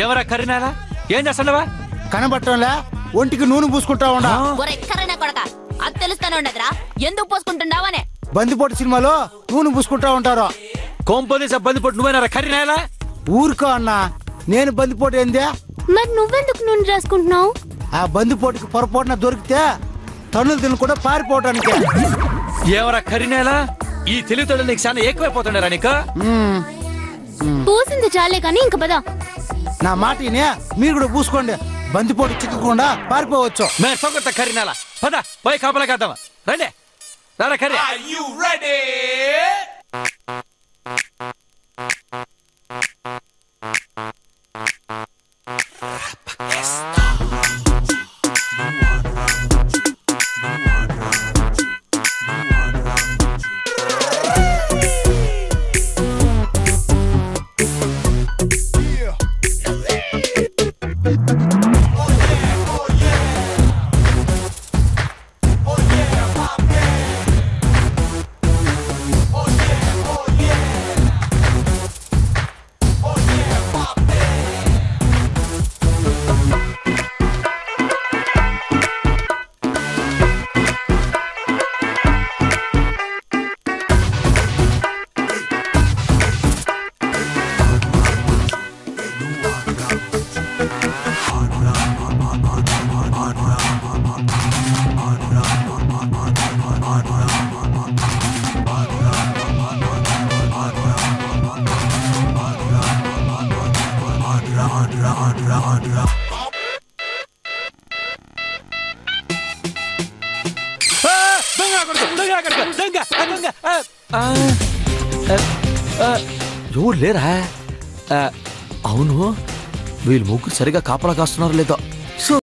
ఎవరా కరీనాలా? ఏం చేస్తావా? కనబట్టంలే, ఒంటికి నూనె పూసుకుంటా ఉండా. అది తెలుస్తానే ఉండదురా, ఎందుకు పోసుకుంటున్నావనే. బందిపోటు సినిమాలో నూనె పూసుకుంటా ఉంటారు. కొంపదీస బందిపోటు నువ్వేనారా కరీనాలా? ఊరుకో అన్నా, నేను బందిపోటు ఏందే? మరి నువ్వెందుకు నూనె రాసుకుంటున్నావు? ఆ బందిపోటుకి పొరపాటున దొరికితే తన్నులు తినకుండా పారిపోవటానికి. ఎవరా కరీనాలా? ఈ తెలివితోడు నీకు చాలా ఎక్కువైపోతుండరా నీకు? పూసింది చాలే కానీ ఇంక పద. నా మాట మీరు కూడా పూసుకోండి, బందిపోటు చిక్కకుండా పారిపోవచ్చు. మేము సొంత కరీనాలా, పద పోయి కాపలా కాద్దామా. రండి రారా కరీ. ఎవరు లేరా? అవును, వీళ్ళు ముగ్గురు సరిగా కాపలా కాస్తున్నారు లేదో.